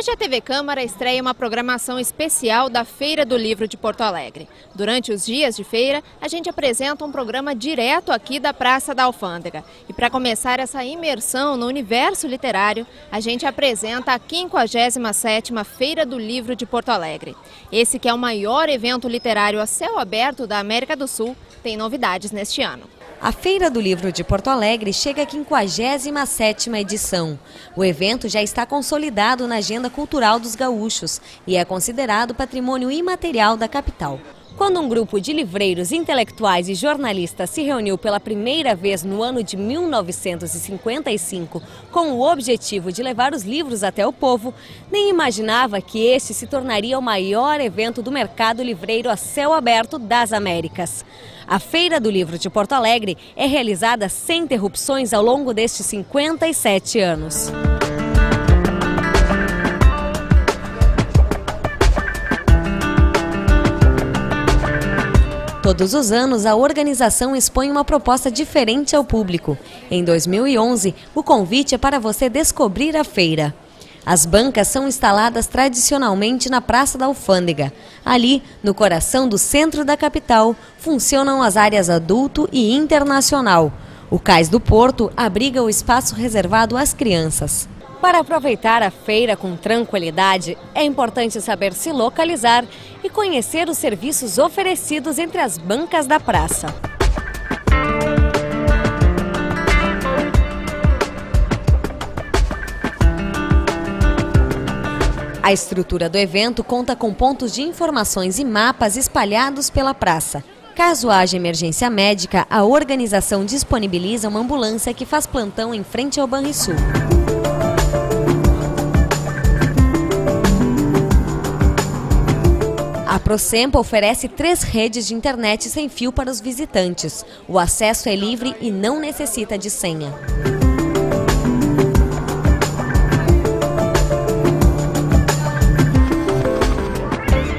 Hoje a TV Câmara estreia uma programação especial da Feira do Livro de Porto Alegre. Durante os dias de feira, a gente apresenta um programa direto aqui da Praça da Alfândega. E para começar essa imersão no universo literário, a gente apresenta a 57ª Feira do Livro de Porto Alegre. Esse que é o maior evento literário a céu aberto da América do Sul, tem novidades neste ano. A Feira do Livro de Porto Alegre chega à 57ª edição. O evento já está consolidado na agenda cultural dos gaúchos e é considerado patrimônio imaterial da capital. Quando um grupo de livreiros, intelectuais e jornalistas se reuniu pela primeira vez no ano de 1955 com o objetivo de levar os livros até o povo, nem imaginava que este se tornaria o maior evento do mercado livreiro a céu aberto das Américas. A Feira do Livro de Porto Alegre é realizada sem interrupções ao longo destes 57 anos. Todos os anos, a organização expõe uma proposta diferente ao público. Em 2011, o convite é para você descobrir a feira. As bancas são instaladas tradicionalmente na Praça da Alfândega. Ali, no coração do centro da capital, funcionam as áreas adulto e internacional. O Cais do Porto abriga o espaço reservado às crianças. Para aproveitar a feira com tranquilidade, é importante saber se localizar e conhecer os serviços oferecidos entre as bancas da praça. A estrutura do evento conta com pontos de informações e mapas espalhados pela praça. Caso haja emergência médica, a organização disponibiliza uma ambulância que faz plantão em frente ao Banrisul. A Procempa oferece 3 redes de internet sem fio para os visitantes. O acesso é livre e não necessita de senha.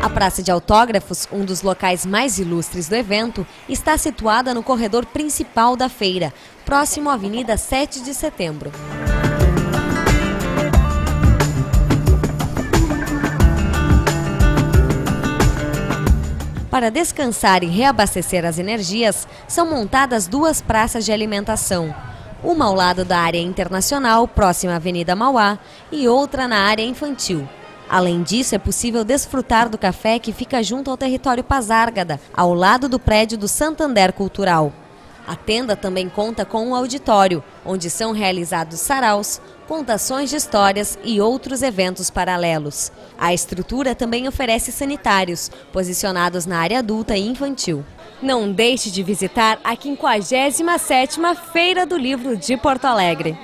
A Praça de Autógrafos, um dos locais mais ilustres do evento, está situada no corredor principal da feira, próximo à Avenida 7 de Setembro. Para descansar e reabastecer as energias, são montadas 2 praças de alimentação. Uma ao lado da área internacional, próxima à Avenida Mauá, e outra na área infantil. Além disso, é possível desfrutar do café que fica junto ao território Pazárgada, ao lado do prédio do Santander Cultural. A tenda também conta com um auditório, onde são realizados saraus, contações de histórias e outros eventos paralelos. A estrutura também oferece sanitários, posicionados na área adulta e infantil. Não deixe de visitar a 57ª Feira do Livro de Porto Alegre.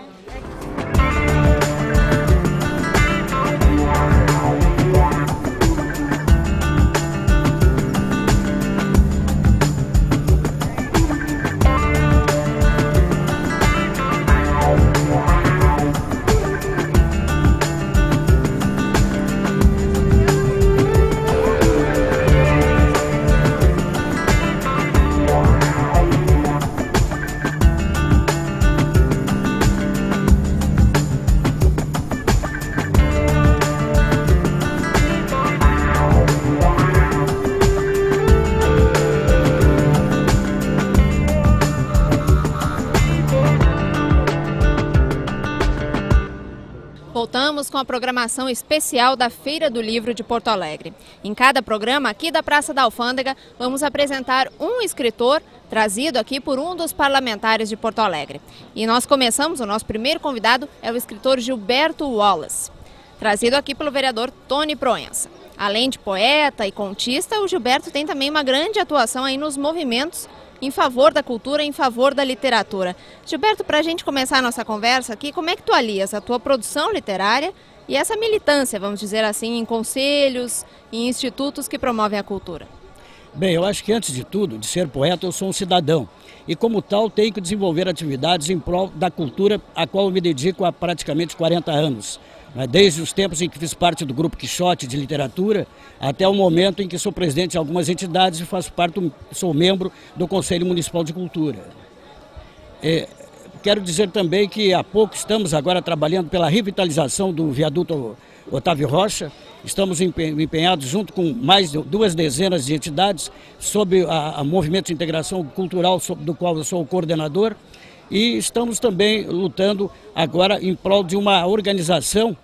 Voltamos com a programação especial da Feira do Livro de Porto Alegre. Em cada programa aqui da Praça da Alfândega, vamos apresentar um escritor trazido aqui por um dos parlamentares de Porto Alegre. E nós começamos, o nosso primeiro convidado é o escritor Gilberto Wallace, trazido aqui pelo vereador Tony Proença. Além de poeta e contista, o Gilberto tem também uma grande atuação aí nos movimentos em favor da cultura, em favor da literatura. Gilberto, para a gente começar a nossa conversa aqui, como é que tu alias a tua produção literária e essa militância, vamos dizer assim, em conselhos e institutos que promovem a cultura? Bem, eu acho que antes de tudo, de ser poeta, eu sou um cidadão. E como tal, tenho que desenvolver atividades em prol da cultura, a qual eu me dedico há praticamente 40 anos. Desde os tempos em que fiz parte do Grupo Quixote de Literatura, até o momento em que sou presidente de algumas entidades e sou membro do Conselho Municipal de Cultura. Quero dizer também que há pouco estamos agora trabalhando pela revitalização do viaduto Otávio Rocha. Estamos empenhados junto com mais de 2 dezenas de entidades sob a Movimento de Integração Cultural, do qual eu sou o coordenador, e estamos também lutando agora em prol de uma organização,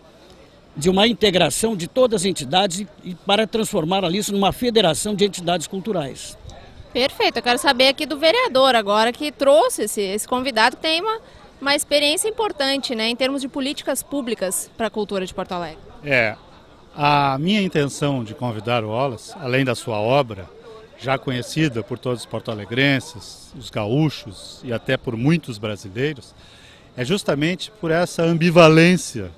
de uma integração de todas as entidades e para transformar ali isso numa federação de entidades culturais. Perfeito, eu quero saber aqui do vereador agora que trouxe esse convidado que tem uma experiência importante, né, em termos de políticas públicas para a cultura de Porto Alegre. A minha intenção de convidar o Wallace, além da sua obra, já conhecida por todos os porto-alegrenses, os gaúchos e até por muitos brasileiros, é justamente por essa ambivalência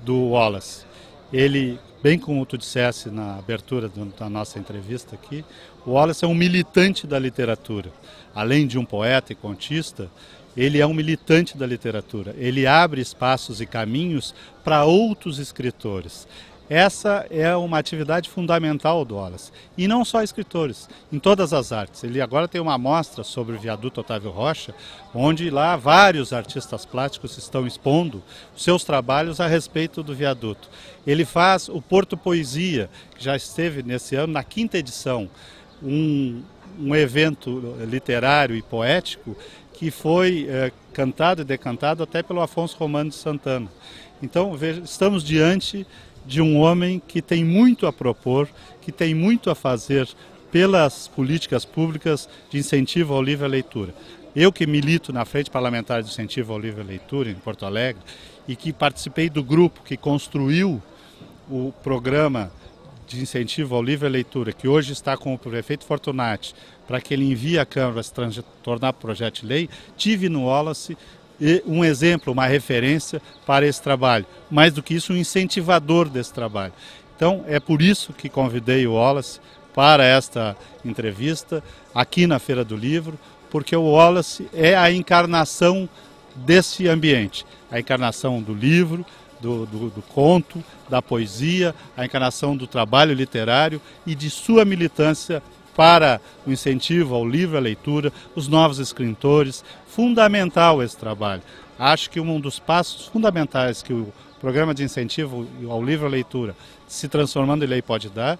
do Wallace. Ele, bem como tu dissesse na abertura da nossa entrevista aqui, o Wallace é um militante da literatura. Além de um poeta e contista, ele é um militante da literatura. Ele abre espaços e caminhos para outros escritores. Essa é uma atividade fundamental do Wallace. E não só escritores, em todas as artes. Ele agora tem uma mostra sobre o viaduto Otávio Rocha, onde lá vários artistas plásticos estão expondo seus trabalhos a respeito do viaduto. Ele faz o Porto Poesia, que já esteve nesse ano na 5ª edição, um evento literário e poético que foi cantado e decantado até pelo Afonso Romano de Santana. Então, veja, estamos diante de um homem que tem muito a propor, que tem muito a fazer pelas políticas públicas de incentivo ao livre leitura. Eu que milito na Frente Parlamentar de Incentivo ao Livre Leitura em Porto Alegre e que participei do grupo que construiu o programa de incentivo ao livre leitura, que hoje está com o prefeito Fortunati, para que ele envie à Câmara se tornar projeto de lei, tive no Wallace um exemplo, uma referência para esse trabalho. Mais do que isso, um incentivador desse trabalho. Então, é por isso que convidei o Wallace para esta entrevista aqui na Feira do Livro, porque o Wallace é a encarnação desse ambiente, a encarnação do livro, do conto, da poesia, a encarnação do trabalho literário e de sua militância para o incentivo ao livro, à leitura, os novos escritores. Fundamental esse trabalho. Acho que um dos passos fundamentais que o programa de incentivo ao livro, à leitura, se transformando em lei, pode dar,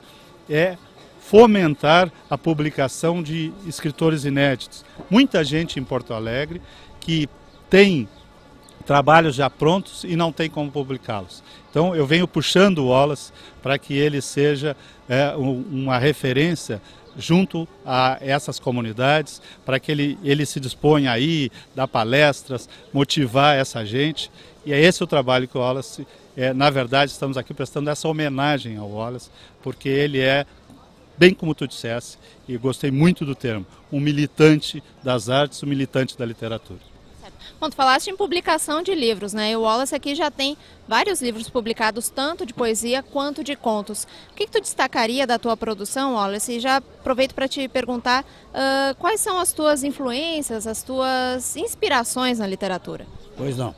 é fomentar a publicação de escritores inéditos. Muita gente em Porto Alegre que tem trabalhos já prontos e não tem como publicá-los. Então eu venho puxando o Wallace para que ele seja uma referência junto a essas comunidades, para que ele se disponha aí, dar palestras, motivar essa gente. E é esse o trabalho que o Wallace, na verdade, estamos aqui prestando essa homenagem ao Wallace, porque ele é, bem como tu dissesse, e gostei muito do termo, um militante das artes, um militante da literatura. Bom, tu falaste em publicação de livros, né? E o Wallace aqui já tem vários livros publicados, tanto de poesia quanto de contos. O que tu destacaria da tua produção, Wallace? E já aproveito para te perguntar quais são as tuas influências, as tuas inspirações na literatura? Pois não.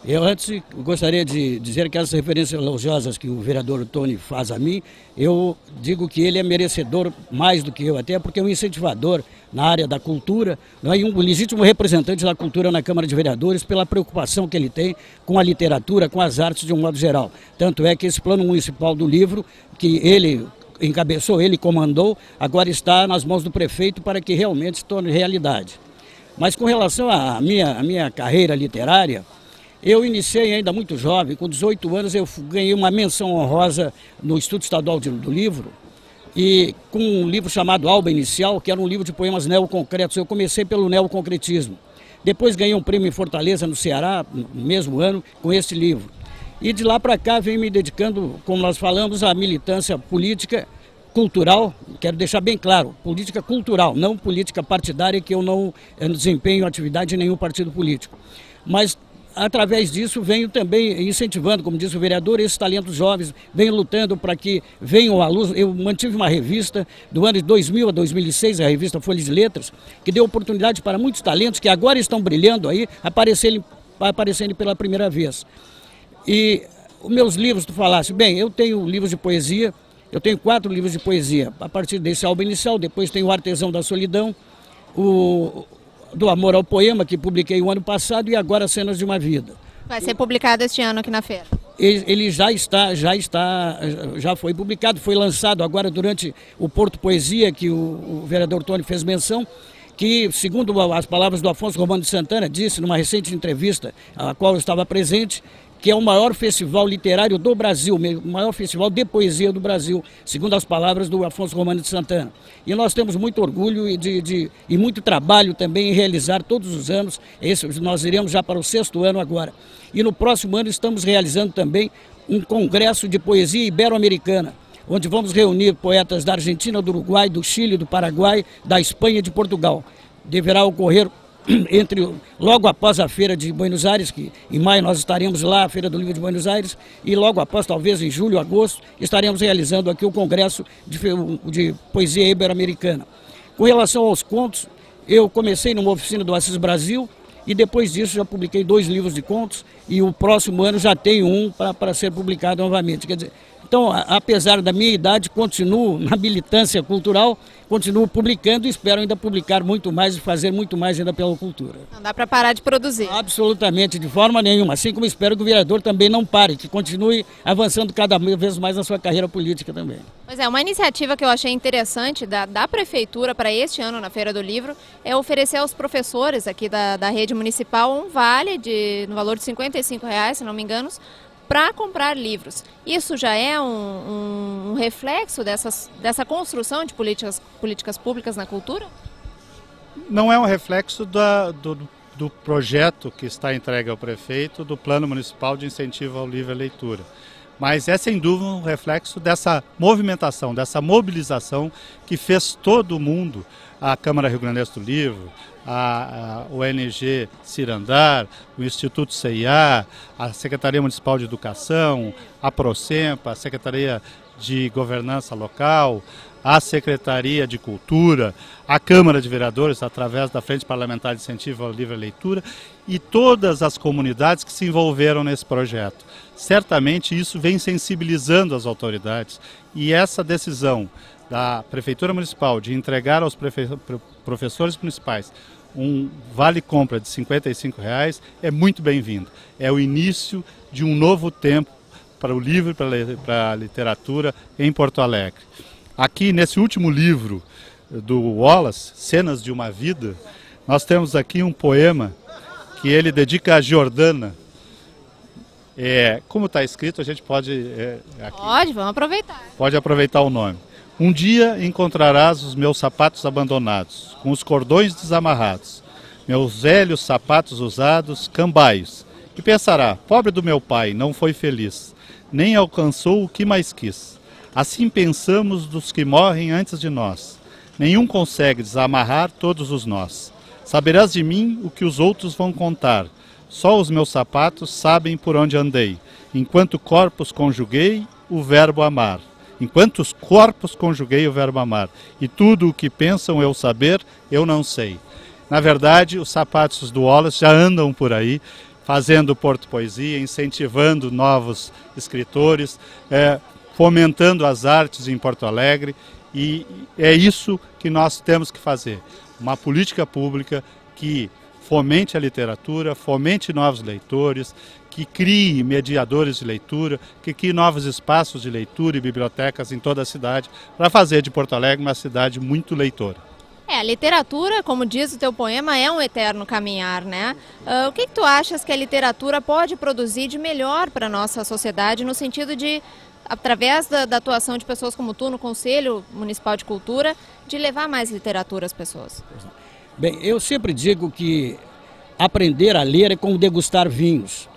Eu antes gostaria de dizer que as referências elogiosas que o vereador Tony faz a mim, eu digo que ele é merecedor mais do que eu, até porque é um incentivador na área da cultura, não é? E um legítimo representante da cultura na Câmara de Vereadores pela preocupação que ele tem com a literatura, com as artes de um modo geral. Tanto é que esse plano municipal do livro, que ele encabeçou, ele comandou, agora está nas mãos do prefeito para que realmente se torne realidade. Mas com relação à minha carreira literária, eu iniciei ainda muito jovem, com 18 anos eu ganhei uma menção honrosa no Instituto Estadual do Livro, e com um livro chamado Alba Inicial, que era um livro de poemas neoconcretos. Eu comecei pelo neoconcretismo. Depois ganhei um prêmio em Fortaleza, no Ceará, no mesmo ano, com esse livro. E de lá para cá venho me dedicando, como nós falamos, à militância política, cultural, quero deixar bem claro, política cultural, não política partidária, que eu não desempenho atividade em nenhum partido político. Mas através disso venho também incentivando, como disse o vereador, esses talentos jovens, venho lutando para que venham à luz. Eu mantive uma revista do ano de 2000 a 2006, a revista Folha de Letras, que deu oportunidade para muitos talentos que agora estão brilhando aí, aparecerem pela primeira vez. E os meus livros, tu falaste, bem, eu tenho livros de poesia, eu tenho 4 livros de poesia, a partir desse Alba Inicial, depois tenho O Artesão da Solidão, Do Amor ao Poema, que publiquei o ano passado, e agora Cenas de uma Vida. Vai ser publicado este ano aqui na feira? ele já foi publicado, foi lançado agora durante o Porto Poesia, que o vereador Tony fez menção, que, segundo as palavras do Afonso Romano de Santana, disse numa recente entrevista a qual eu estava presente, que é o maior festival literário do Brasil, o maior festival de poesia do Brasil, segundo as palavras do Afonso Romano de Santana. E nós temos muito orgulho e muito trabalho também em realizar todos os anos. Nós iremos já para o 6º ano agora. E no próximo ano estamos realizando também um congresso de poesia ibero-americana, onde vamos reunir poetas da Argentina, do Uruguai, do Chile, do Paraguai, da Espanha e de Portugal. Deverá ocorrer logo após a Feira de Buenos Aires, que em maio nós estaremos lá, a Feira do Livro de Buenos Aires, e logo após, talvez em julho, agosto, estaremos realizando aqui o Congresso de Poesia Ibero-Americana. Com relação aos contos, eu comecei numa oficina do Assis Brasil, e depois disso já publiquei 2 livros de contos, e o próximo ano já tenho um para ser publicado novamente. Quer dizer, então, apesar da minha idade, continuo na militância cultural, continuo publicando e espero ainda publicar muito mais e fazer muito mais ainda pela cultura. Não dá para parar de produzir. Absolutamente, de forma nenhuma. Assim como espero que o vereador também não pare, que continue avançando cada vez mais na sua carreira política também. Pois é, uma iniciativa que eu achei interessante da Prefeitura para este ano na Feira do Livro é oferecer aos professores aqui da rede municipal um vale no valor de R$55, se não me engano, para comprar livros. Isso já é um reflexo dessa construção de políticas públicas na cultura? Não é um reflexo do projeto que está entregue ao prefeito do Plano Municipal de Incentivo ao Livro e à Leitura. Mas é sem dúvida um reflexo dessa movimentação, dessa mobilização que fez todo mundo, a Câmara Rio Grandense do Livro, a ONG Cirandar, o Instituto CIA, a Secretaria Municipal de Educação, a Procempa, a Secretaria de Governança Local, a Secretaria de Cultura, a Câmara de Vereadores, através da Frente Parlamentar de Incentivo ao Livro e à Leitura, e todas as comunidades que se envolveram nesse projeto. Certamente isso vem sensibilizando as autoridades, e essa decisão da Prefeitura Municipal de entregar aos professores municipais um vale-compra de R$55 é muito bem-vindo. É o início de um novo tempo para o livro e para a literatura em Porto Alegre. Aqui, nesse último livro do Wallace, Cenas de uma Vida, nós temos aqui um poema que ele dedica a Jordana. Como está escrito, a gente pode... Vamos aproveitar. Pode aproveitar o nome. Um dia encontrarás os meus sapatos abandonados, com os cordões desamarrados, meus velhos sapatos usados, cambaios, e pensará, pobre do meu pai, não foi feliz, nem alcançou o que mais quis. Assim pensamos dos que morrem antes de nós, nenhum consegue desamarrar todos os nós. Saberás de mim o que os outros vão contar, só os meus sapatos sabem por onde andei, enquanto corpos conjuguei o verbo amar. Enquanto os corpos conjuguei o verbo amar, e tudo o que pensam eu saber, eu não sei. Na verdade, os sapatos do Wallace já andam por aí, fazendo Porto Poesia, incentivando novos escritores, fomentando as artes em Porto Alegre, e é isso que nós temos que fazer. Uma política pública que fomente a literatura, fomente novos leitores, que crie mediadores de leitura, que crie novos espaços de leitura e bibliotecas em toda a cidade, para fazer de Porto Alegre uma cidade muito leitora. A literatura, como diz o teu poema, é um eterno caminhar, né? O que tu achas que a literatura pode produzir de melhor para a nossa sociedade, no sentido de, através da atuação de pessoas como tu no Conselho Municipal de Cultura, de levar mais literatura às pessoas? Bem, eu sempre digo que aprender a ler é como degustar vinhos.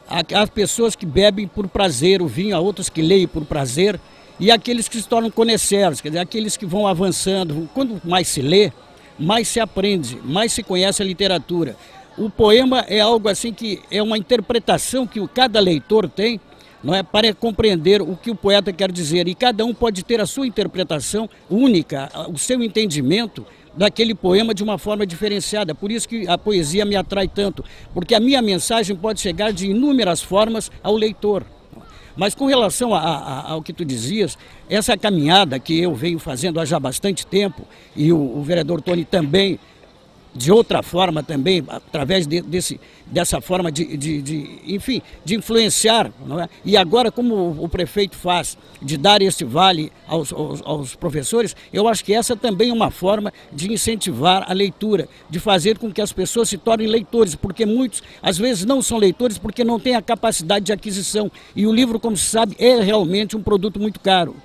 Há pessoas que bebem por prazer o vinho, há outros que leem por prazer, e aqueles que se tornam conhecedores, quer dizer, aqueles que vão avançando. Quando mais se lê, mais se aprende, mais se conhece a literatura. O poema é algo assim que é uma interpretação que cada leitor tem, não é, para compreender o que o poeta quer dizer, e cada um pode ter a sua interpretação única, o seu entendimento daquele poema de uma forma diferenciada. Por isso que a poesia me atrai tanto, porque a minha mensagem pode chegar de inúmeras formas ao leitor. Mas com relação ao que tu dizias, essa caminhada que eu venho fazendo há já bastante tempo, e o vereador Tony também de outra forma também, através dessa forma enfim, de influenciar, não é? E agora, como o prefeito faz, de dar esse vale aos professores, eu acho que essa também é uma forma de incentivar a leitura, de fazer com que as pessoas se tornem leitores, porque muitos, às vezes, não são leitores porque não têm a capacidade de aquisição. E o livro, como se sabe, é realmente um produto muito caro.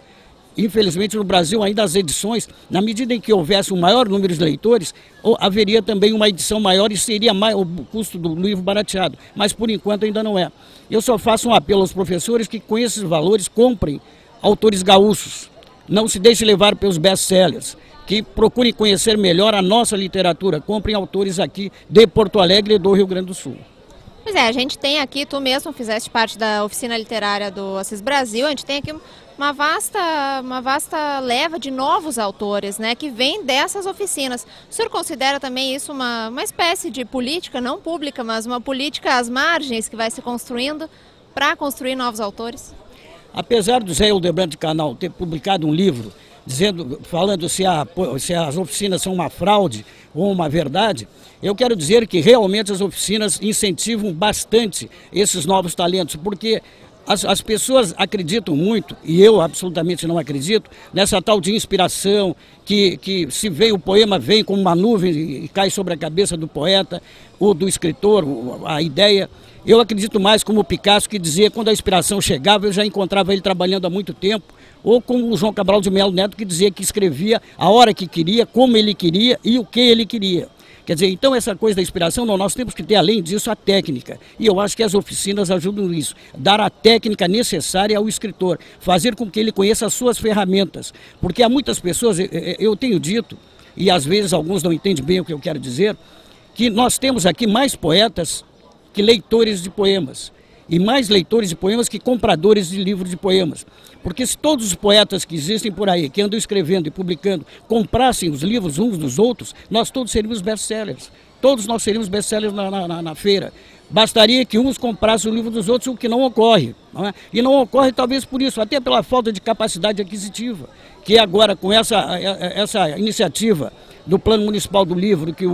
Infelizmente, no Brasil, ainda as edições, na medida em que houvesse um maior número de leitores, haveria também uma edição maior e seria o custo do livro barateado. Mas, por enquanto, ainda não é. Eu só faço um apelo aos professores que, com esses valores, comprem autores gaúchos. Não se deixe levar pelos best-sellers. Que procurem conhecer melhor a nossa literatura. Comprem autores aqui de Porto Alegre e do Rio Grande do Sul. Pois é, a gente tem aqui, tu mesmo fizeste parte da oficina literária do Assis Brasil, a gente tem aqui uma vasta leva de novos autores, né, que vêm dessas oficinas. O senhor considera também isso uma espécie de política, não pública, mas uma política às margens que vai se construindo para construir novos autores? Apesar do Zé Hildebrand de Canal ter publicado um livro falando se as oficinas são uma fraude ou uma verdade, eu quero dizer que realmente as oficinas incentivam bastante esses novos talentos, porque as pessoas acreditam muito, e eu absolutamente não acredito, nessa tal de inspiração, que se vem o poema, vem como uma nuvem e cai sobre a cabeça do poeta ou do escritor, a ideia. Eu acredito mais como o Picasso, que dizia que quando a inspiração chegava, eu já encontrava ele trabalhando há muito tempo, ou como o João Cabral de Melo Neto, que dizia que escrevia a hora que queria, como ele queria e o que ele queria. Quer dizer, então essa coisa da inspiração, nós temos que ter, além disso, a técnica. E eu acho que as oficinas ajudam nisso. Dar a técnica necessária ao escritor, fazer com que ele conheça as suas ferramentas. Porque há muitas pessoas, eu tenho dito, e às vezes alguns não entendem bem o que eu quero dizer, que nós temos aqui mais poetas que leitores de poemas. E mais leitores de poemas que compradores de livros de poemas. Porque se todos os poetas que existem por aí, que andam escrevendo e publicando, comprassem os livros uns dos outros, nós todos seríamos best-sellers. Todos nós seríamos best-sellers na feira. Bastaria que uns comprassem o livro dos outros, o que não ocorre. Não é? E não ocorre talvez por isso, até pela falta de capacidade aquisitiva, que agora com essa iniciativa do Plano Municipal do Livro, que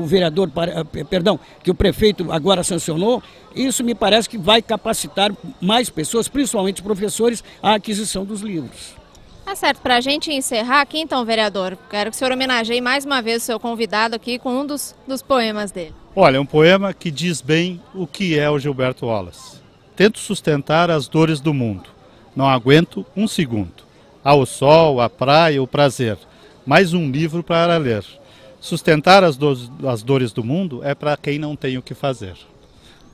que o prefeito agora sancionou, isso me parece que vai capacitar mais pessoas, principalmente professores, à aquisição dos livros. Tá certo, para a gente encerrar aqui então, vereador, quero que o senhor homenageie mais uma vez o seu convidado aqui com um dos poemas dele. Olha, é um poema que diz bem o que é o Gilberto Wallace. Tento sustentar as dores do mundo, não aguento um segundo. Há o sol, a praia, o prazer, mais um livro para ler. Sustentar as dores do mundo é para quem não tem o que fazer.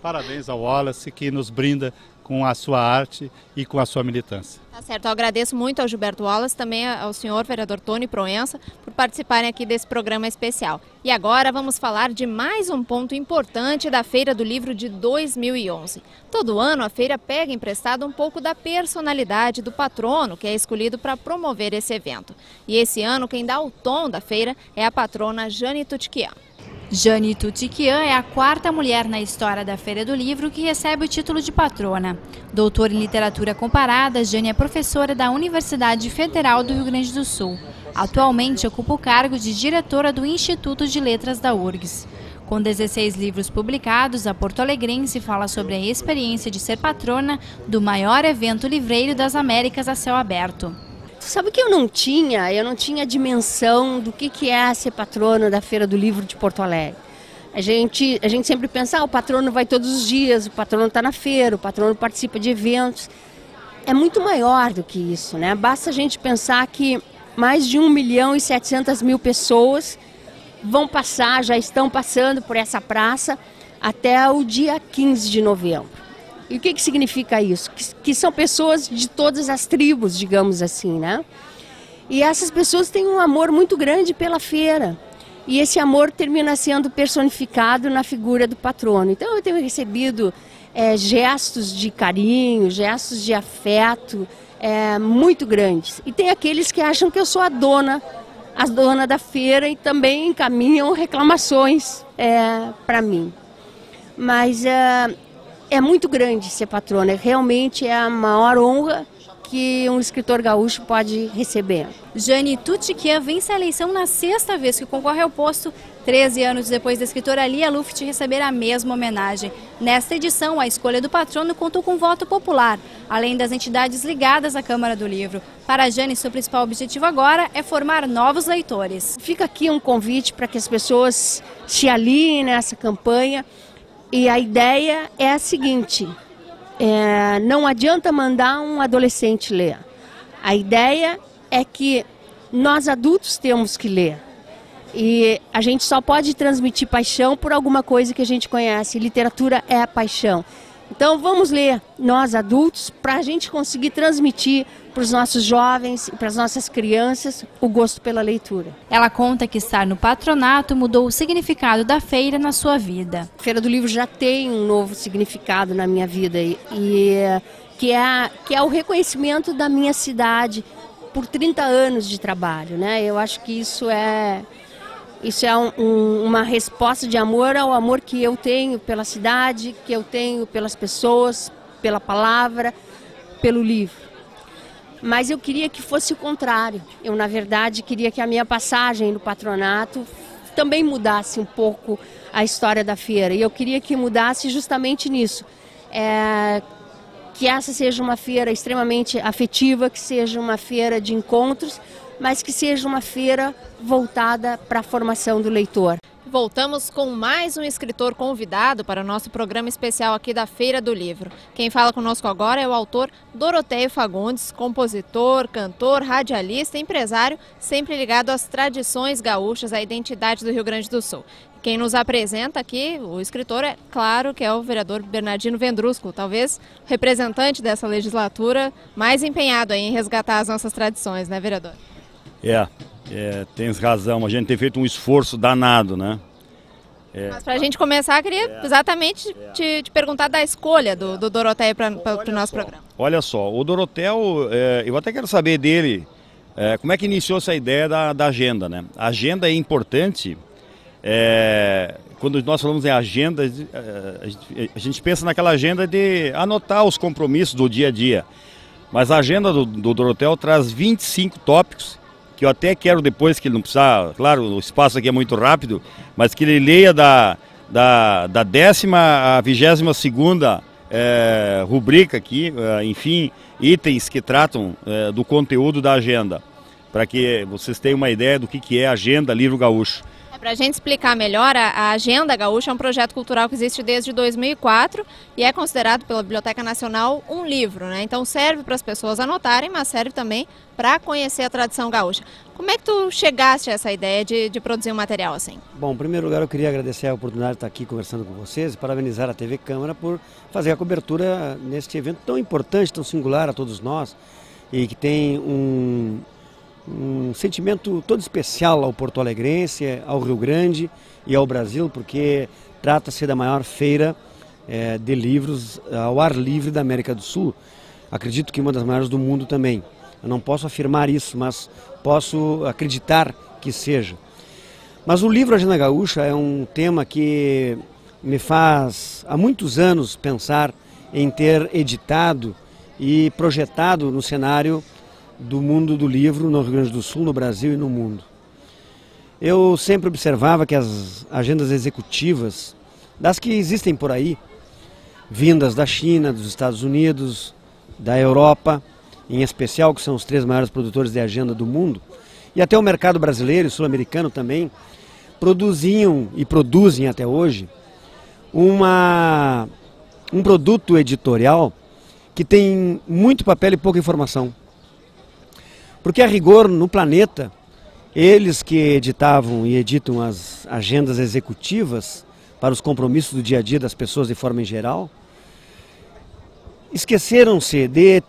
Parabéns ao Wallace, que nos brinda com a sua arte e com a sua militância. Tá certo, eu agradeço muito ao Gilberto Wallace, também ao senhor vereador Tony Proença, por participarem aqui desse programa especial. E agora vamos falar de mais um ponto importante da Feira do Livro de 2011. Todo ano a feira pega emprestado um pouco da personalidade do patrono, que é escolhido para promover esse evento. E esse ano quem dá o tom da feira é a patrona Jane Tutiquian. Jane Tutiquian é a quarta mulher na história da Feira do Livro que recebe o título de patrona. Doutora em literatura comparada, Jane é professora da Universidade Federal do Rio Grande do Sul. Atualmente ocupa o cargo de diretora do Instituto de Letras da URGS. Com 16 livros publicados, a porto-alegrense fala sobre a experiência de ser patrona do maior evento livreiro das Américas a céu aberto. Sabe que eu não tinha a dimensão do que é ser patrono da Feira do Livro de Porto Alegre. A gente sempre pensa, o patrono vai todos os dias, o patrono está na feira, o patrono participa de eventos. É muito maior do que isso, né? Basta a gente pensar que mais de 1.700.000 pessoas já estão passando por essa praça até o dia 15 de novembro. E o que significa isso? Que são pessoas de todas as tribos, digamos assim, né? E essas pessoas têm um amor muito grande pela feira. E esse amor termina sendo personificado na figura do patrono. Então eu tenho recebido gestos de carinho, gestos de afeto muito grandes. E tem aqueles que acham que eu sou a dona da feira e também encaminham reclamações para mim. Mas é muito grande ser patrona, realmente é a maior honra que um escritor gaúcho pode receber. Jane Tutiquian vence a eleição na 6ª vez que concorre ao posto, 13 anos depois da escritora Lia Luft receber a mesma homenagem. Nesta edição, a escolha do patrono contou com voto popular, além das entidades ligadas à Câmara do Livro. Para a Jane, seu principal objetivo agora é formar novos leitores. Fica aqui um convite para que as pessoas se aliem nessa campanha, e a ideia é a seguinte: não adianta mandar um adolescente ler. A ideia é que nós adultos temos que ler. E a gente só pode transmitir paixão por alguma coisa que a gente conhece. Literatura é a paixão. Então vamos ler, nós adultos, para a gente conseguir transmitir para os nossos jovens e para as nossas crianças o gosto pela leitura. Ela conta que estar no patronato mudou o significado da feira na sua vida. A Feira do Livro já tem um novo significado na minha vida, que é o reconhecimento da minha cidade por 30 anos de trabalho, né? Eu acho que isso é uma resposta de amor ao amor que eu tenho pela cidade, que eu tenho pelas pessoas, pela palavra, pelo livro. Mas eu queria que fosse o contrário. Eu, na verdade, queria que a minha passagem no patronato também mudasse um pouco a história da feira. E eu queria que mudasse justamente nisso. Que essa seja uma feira extremamente afetiva, que seja uma feira de encontros, mas que seja uma feira voltada para a formação do leitor. Voltamos com mais um escritor convidado para o nosso programa especial aqui da Feira do Livro. Quem fala conosco agora é o autor Doroteio Fagundes, compositor, cantor, radialista e empresário, sempre ligado às tradições gaúchas, à identidade do Rio Grande do Sul. Quem nos apresenta aqui, o escritor, é claro que é o vereador Bernardino Vendrusco, talvez o representante dessa legislatura mais empenhado em resgatar as nossas tradições, né, vereador? Tens razão, a gente tem feito um esforço danado, né? Mas para a gente começar, eu queria exatamente te perguntar da escolha do Doroteio para o nosso programa. Olha só, o Doroteio, eu até quero saber dele, como é que iniciou essa ideia da agenda, né? A agenda é importante, quando nós falamos em agenda, a gente pensa naquela agenda de anotar os compromissos do dia a dia. Mas a agenda do Doroteio traz 25 tópicos, que eu até quero depois que ele não precisar, claro, o espaço aqui é muito rápido, mas que ele leia da 10ª à 22ª rubrica aqui, enfim, itens que tratam do conteúdo da agenda, para que vocês tenham uma ideia do que é a Agenda Livro Gaúcho. Para a gente explicar melhor, a Agenda Gaúcha é um projeto cultural que existe desde 2004 e é considerado pela Biblioteca Nacional um livro, né? Então serve para as pessoas anotarem, mas serve também para conhecer a tradição gaúcha. Como é que tu chegaste a essa ideia de produzir um material assim? Bom, em primeiro lugar eu queria agradecer a oportunidade de estar aqui conversando com vocês e parabenizar a TV Câmara por fazer a cobertura neste evento tão importante, tão singular a todos nós e que tem um sentimento todo especial ao Porto Alegrense, ao Rio Grande e ao Brasil, porque trata-se da maior feira de livros ao ar livre da América do Sul. Acredito que uma das maiores do mundo também. Eu não posso afirmar isso, mas posso acreditar que seja. Mas o livro Agenda Gaúcha é um tema que me faz há muitos anos pensar em ter editado e projetado no cenário do mundo do livro no Rio Grande do Sul, no Brasil e no mundo. Eu sempre observava que as agendas executivas, das que existem por aí, vindas da China, dos Estados Unidos, da Europa, em especial, que são os 3 maiores produtores de agenda do mundo, e até o mercado brasileiro e sul-americano também, produziam e produzem até hoje um produto editorial que tem muito papel e pouca informação. Porque, a rigor, no planeta, eles que editavam e editam as agendas executivas para os compromissos do dia a dia das pessoas de forma em geral, esqueceram-se de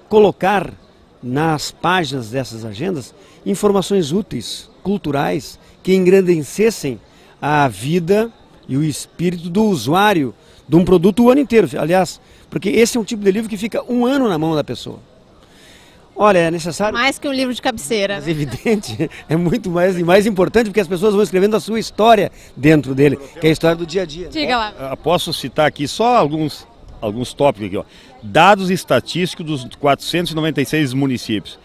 colocar nas páginas dessas agendas informações úteis, culturais, que engrandecessem a vida e o espírito do usuário de um produto o ano inteiro. Aliás, porque esse é um tipo de livro que fica um ano na mão da pessoa. Olha, é necessário... Mais que um livro de cabeceira. Mas evidente, é muito mais importante, porque as pessoas vão escrevendo a sua história dentro dele, que é a história do dia a dia. Diga lá. Posso citar aqui só alguns alguns tópicos aqui, ó. Dados estatísticos dos 496 municípios.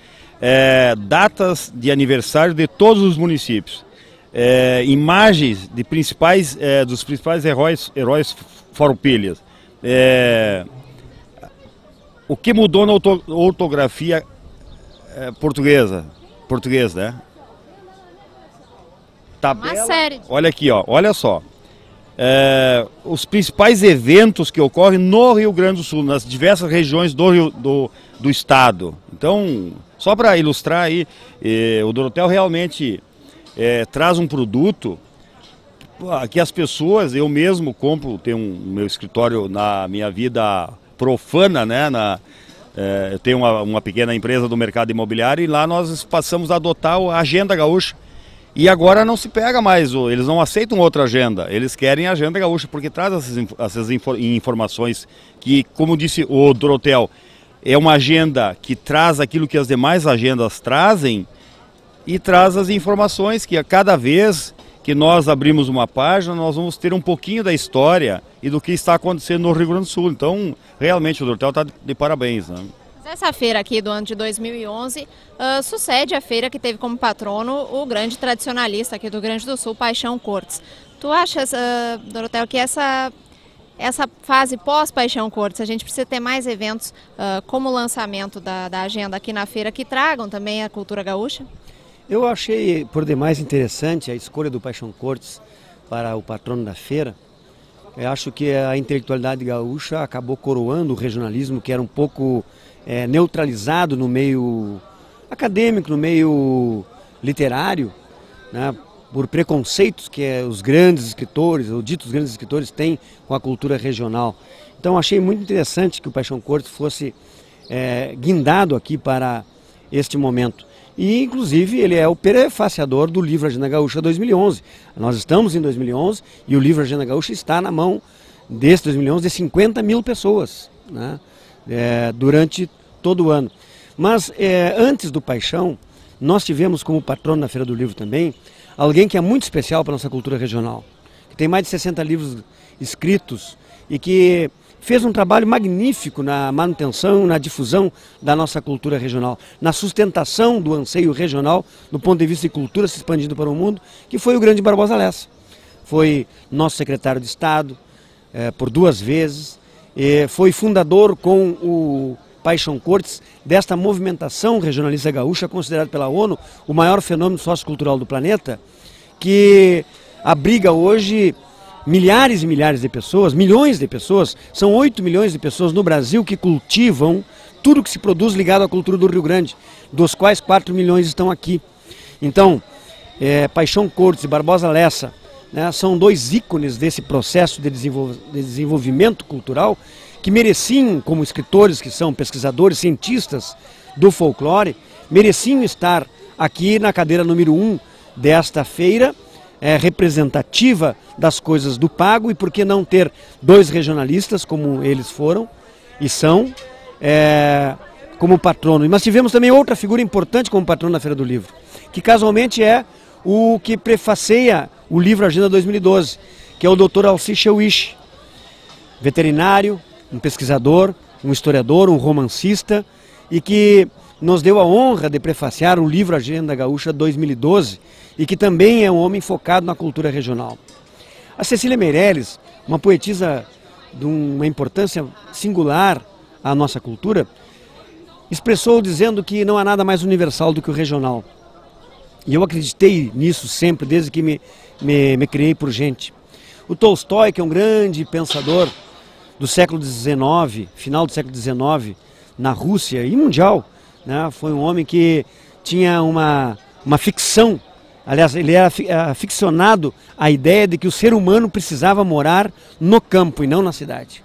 Datas de aniversário de todos os municípios. Imagens de dos principais heróis farroupilhas. O que mudou na ortografia portuguesa, né? Tabela. Uma série. Olha aqui, ó, olha só. Os principais eventos que ocorrem no Rio Grande do Sul, nas diversas regiões do estado. Então, só para ilustrar aí, o Dorotel realmente traz um produto que as pessoas, eu mesmo compro, tenho meu escritório na minha vida profana, né? Eu tenho uma pequena empresa do mercado imobiliário e lá nós passamos a adotar a Agenda Gaúcha. E agora não se pega mais, eles não aceitam outra agenda, eles querem a Agenda Gaúcha, porque traz essas informações que, como disse o Dorotel, é uma agenda que traz aquilo que as demais agendas trazem e traz as informações que a cada vez que nós abrimos uma página, nós vamos ter um pouquinho da história e do que está acontecendo no Rio Grande do Sul. Então, realmente, o Dorotel está de parabéns, né? Essa feira aqui do ano de 2011 sucede a feira que teve como patrono o grande tradicionalista aqui do Rio Grande do Sul, Paixão Cortes. Tu achas, Dorotel, que essa fase pós-Paixão Cortes, a gente precisa ter mais eventos como o lançamento da agenda aqui na feira que tragam também a cultura gaúcha? Eu achei por demais interessante a escolha do Paixão Cortes para o patrono da feira. Eu acho que a intelectualidade gaúcha acabou coroando o regionalismo, que era um pouco neutralizado no meio acadêmico, no meio literário, né, por preconceitos que os grandes escritores, ou ditos grandes escritores, têm com a cultura regional. Então achei muito interessante que o Paixão Cortes fosse guindado aqui para este momento. E, inclusive, ele é o prefaciador do livro Agenda Gaúcha 2011. Nós estamos em 2011 e o livro Agenda Gaúcha está na mão desse 2011 de 50 mil pessoas, né, durante todo o ano. Mas, antes do Paixão, nós tivemos como patrono na Feira do Livro também alguém que é muito especial para a nossa cultura regional, que tem mais de 60 livros escritos e que fez um trabalho magnífico na manutenção, na difusão da nossa cultura regional, na sustentação do anseio regional, do ponto de vista de cultura se expandindo para o mundo, que foi o grande Barbosa Lessa. Foi nosso secretário de Estado por 2 vezes, foi fundador com o Paixão Cortes desta movimentação regionalista gaúcha, considerado pela ONU o maior fenômeno sociocultural do planeta, que abriga hoje milhares e milhares de pessoas, milhões de pessoas, são 8 milhões de pessoas no Brasil que cultivam tudo que se produz ligado à cultura do Rio Grande, dos quais 4 milhões estão aqui. Então, Paixão Cortes e Barbosa Lessa, né, são 2 ícones desse processo de desenvolvimento cultural que mereciam, como escritores que são pesquisadores, cientistas do folclore, mereciam estar aqui na cadeira número 1 desta feira, representativa das coisas do pago, e por que não ter 2 regionalistas, como eles foram e são, como patrono. Mas tivemos também outra figura importante como patrono na Feira do Livro, que casualmente é o que prefaceia o livro Agenda 2012, que é o Dr. Alci Cheuich, veterinário, um pesquisador, um historiador, um romancista, e que nos deu a honra de prefaciar o livro Agenda Gaúcha 2012, e que também é um homem focado na cultura regional. A Cecília Meirelles, uma poetisa de uma importância singular à nossa cultura, expressou dizendo que não há nada mais universal do que o regional. E eu acreditei nisso sempre, desde que me criei por gente. O Tolstói, que é um grande pensador do século XIX, final do século XIX, na Rússia e mundial, né? Foi um homem que tinha uma ficção, aliás, ele era aficionado à ideia de que o ser humano precisava morar no campo e não na cidade,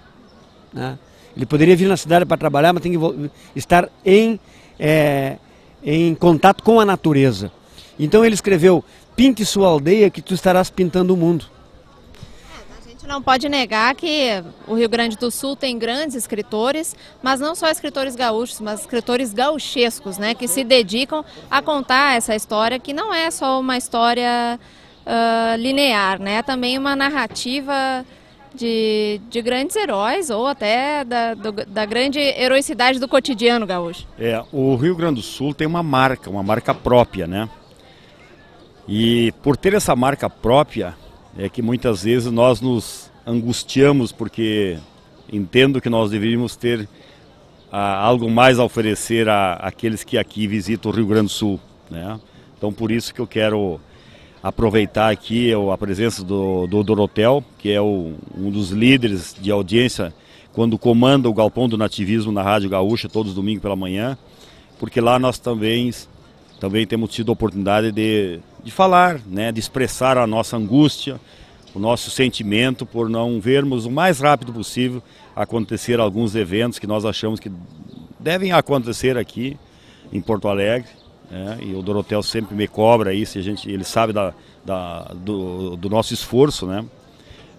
né? Ele poderia vir na cidade para trabalhar, mas tem que estar em contato com a natureza. Então ele escreveu: pinte sua aldeia que tu estarás pintando o mundo. A gente não pode negar que o Rio Grande do Sul tem grandes escritores, mas não só escritores gaúchos, mas escritores gauchescos, né, que se dedicam a contar essa história, que não é só uma história linear, né, é também uma narrativa de grandes heróis ou até da grande heroicidade do cotidiano gaúcho. O Rio Grande do Sul tem uma marca própria, né? E por ter essa marca própria, é que muitas vezes nós nos angustiamos porque entendo que nós deveríamos ter algo mais a oferecer àqueles que aqui visitam o Rio Grande do Sul, né? Então por isso que eu quero aproveitar aqui a presença do Dorotel, que é um dos líderes de audiência quando comanda o Galpão do Nativismo na Rádio Gaúcha todos os domingos pela manhã, porque lá nós também temos tido a oportunidade de falar, né, de expressar a nossa angústia, o nosso sentimento por não vermos o mais rápido possível acontecer alguns eventos que nós achamos que devem acontecer aqui em Porto Alegre, né? E o Dorotel sempre me cobra isso, ele sabe do nosso esforço, né?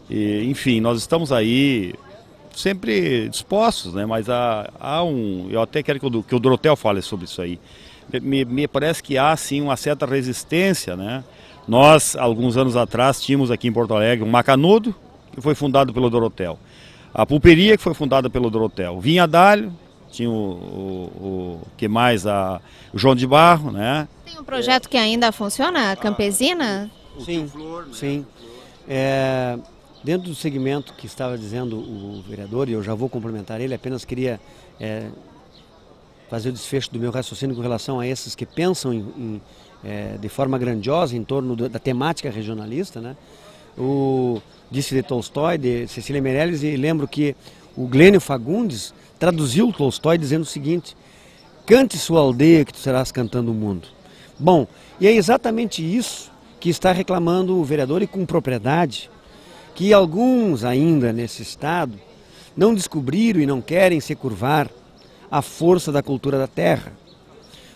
E, enfim, nós estamos aí sempre dispostos, né? Mas eu até quero que o Dorotel fale sobre isso aí. Me parece que há sim uma certa resistência, né? Nós, alguns anos atrás, tínhamos aqui em Porto Alegre um Macanudo, que foi fundado pelo Dorotel. A Pulperia, que foi fundada pelo Dorotel. Vinha D'Alho, tinha o que mais? O João de Barro, né? Tem um projeto que ainda funciona, a Campesina? Sim, sim. Dentro do segmento que estava dizendo o vereador, e eu já vou complementar ele, apenas queria fazer o desfecho do meu raciocínio com relação a esses que pensam de forma grandiosa em torno da temática regionalista, né? Disse de Tolstói, de Cecília Meirelles, e lembro que o Glênio Fagundes traduziu Tolstói dizendo o seguinte: cante sua aldeia que tu serás cantando o mundo. Bom, e é exatamente isso que está reclamando o vereador, e com propriedade, que alguns ainda nesse estado não descobriram e não querem se curvar à força da cultura da terra.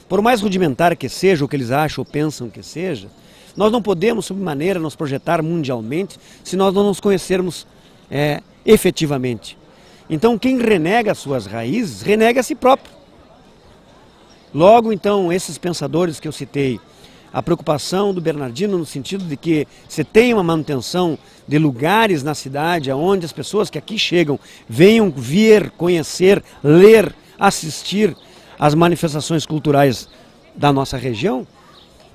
Por mais rudimentar que seja o que eles acham ou pensam que seja, nós não podemos, sob maneira, nos projetar mundialmente se nós não nos conhecermos efetivamente. Então, quem renega as suas raízes, renega a si próprio. Logo, então, esses pensadores que eu citei, a preocupação do Bernardino no sentido de que você tem uma manutenção de lugares na cidade onde as pessoas que aqui chegam venham ver, conhecer, ler, assistir às manifestações culturais da nossa região.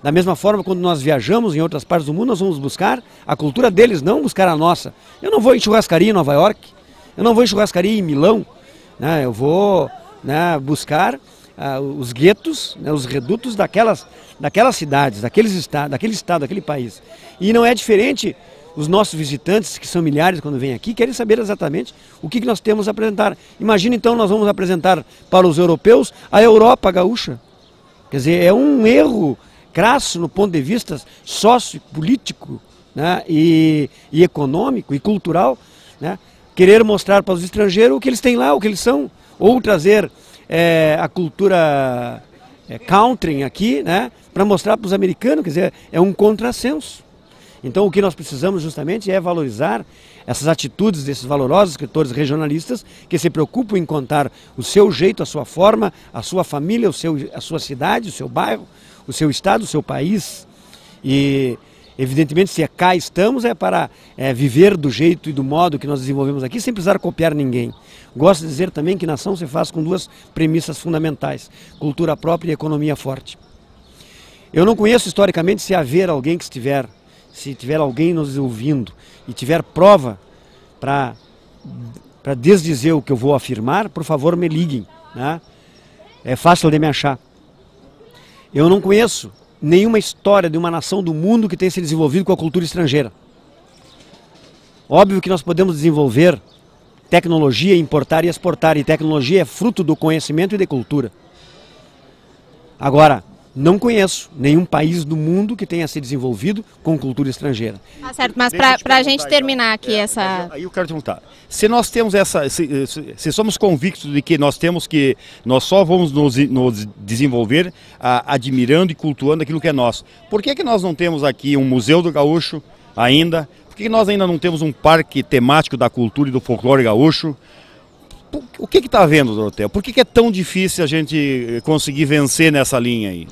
Da mesma forma, quando nós viajamos em outras partes do mundo, nós vamos buscar a cultura deles, não buscar a nossa. Eu não vou em churrascaria em Nova York, eu não vou em churrascaria em Milão, né? Eu vou, né, buscar os guetos, né, os redutos daquelas cidades, daquele estado, daquele país. E não é diferente, os nossos visitantes, que são milhares quando vêm aqui, querem saber exatamente o que nós temos a apresentar. Imagina então, nós vamos apresentar para os europeus a Europa gaúcha. Quer dizer, é um erro crasso no ponto de vista sociopolítico, né, e econômico e cultural, né, querer mostrar para os estrangeiros o que eles têm lá, o que eles são, ou trazer a cultura country aqui, né, para mostrar para os americanos. Quer dizer, é um contrassenso. Então o que nós precisamos justamente é valorizar essas atitudes desses valorosos escritores regionalistas que se preocupam em contar o seu jeito, a sua forma, a sua família, a sua cidade, o seu bairro, o seu estado, o seu país. E evidentemente, se cá estamos, é para viver do jeito e do modo que nós desenvolvemos aqui, sem precisar copiar ninguém. Gosto de dizer também que nação se faz com duas premissas fundamentais: cultura própria e economia forte. Eu não conheço historicamente se tiver alguém nos ouvindo e tiver prova para desdizer o que eu vou afirmar, por favor me liguem, né? É fácil de me achar. Eu não conheço nenhuma história de uma nação do mundo que tenha se desenvolvido com a cultura estrangeira. Óbvio que nós podemos desenvolver tecnologia, importar e exportar, e tecnologia é fruto do conhecimento e de cultura. Agora, não conheço nenhum país do mundo que tenha se desenvolvido com cultura estrangeira. Tá certo, mas para a gente terminar aqui essa... Aí eu quero te perguntar, se nós temos se somos convictos de que nós só vamos nos desenvolver admirando e cultuando aquilo que é nosso, por que nós não temos aqui um Museu do Gaúcho ainda? Por que nós ainda não temos um parque temático da cultura e do folclore gaúcho? O que está havendo, Dorotel? Por que é tão difícil a gente conseguir vencer nessa linha aí?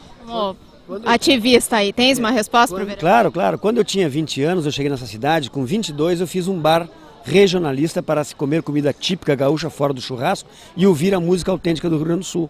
Ativista aí, tens uma resposta para o vereador? Claro. Quando eu tinha 20 anos, eu cheguei nessa cidade, com 22 eu fiz um bar regionalista para se comer comida típica gaúcha fora do churrasco e ouvir a música autêntica do Rio Grande do Sul,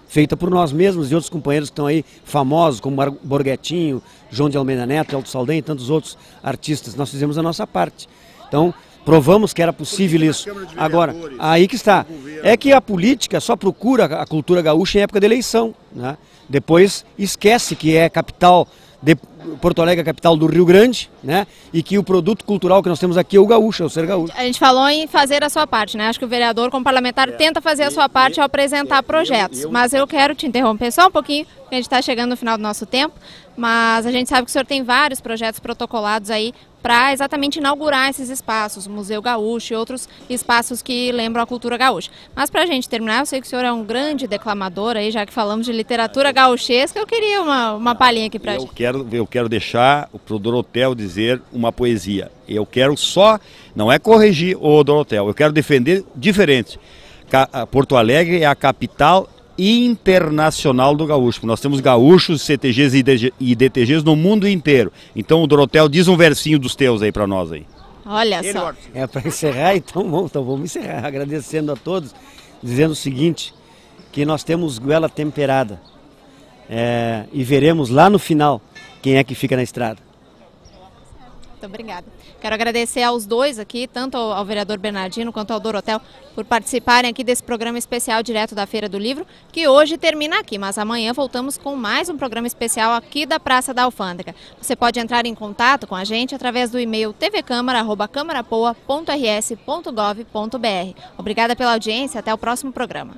feita por nós mesmos e outros companheiros que estão aí famosos, como Borghetinho, João de Almeida Neto, Elton Saldanha e tantos outros artistas. Nós fizemos a nossa parte. Então, provamos que era possível isso. Agora, aí que está. É que a política só procura a cultura gaúcha em época de eleição, né? Depois esquece que é capital de Porto Alegre, a capital do Rio Grande, né? E que o produto cultural que nós temos aqui é o gaúcho, é o ser gaúcho. A gente falou em fazer a sua parte, né? Acho que o vereador, como parlamentar, tenta fazer a sua parte ao apresentar projetos. Mas eu quero te interromper só um pouquinho, porque a gente está chegando no final do nosso tempo, mas a gente sabe que o senhor tem vários projetos protocolados aí para exatamente inaugurar esses espaços, o Museu Gaúcho e outros espaços que lembram a cultura gaúcha. Mas para a gente terminar, eu sei que o senhor é um grande declamador aí, já que falamos de literatura gauchesca, eu queria uma palhinha aqui para a gente. Eu quero deixar para o Dorotheu dizer uma poesia. Eu quero só, não é corrigir o Dorotheu, eu quero defender diferente. Porto Alegre é a capital internacional do gaúcho. Nós temos gaúchos, CTGs e DTGs no mundo inteiro. Então o Dorotheu diz um versinho dos teus aí para nós aí. Olha só. É para encerrar, então vamos encerrar agradecendo a todos, dizendo o seguinte, que nós temos goela temperada e veremos lá no final quem é que fica na estrada. Muito obrigada. Quero agradecer aos dois aqui, tanto ao vereador Bernardino quanto ao Dorotheu, por participarem aqui desse programa especial direto da Feira do Livro, que hoje termina aqui, mas amanhã voltamos com mais um programa especial aqui da Praça da Alfândega. Você pode entrar em contato com a gente através do e-mail tvcamara@camarapoa.rs.gov.br. Obrigada pela audiência, até o próximo programa.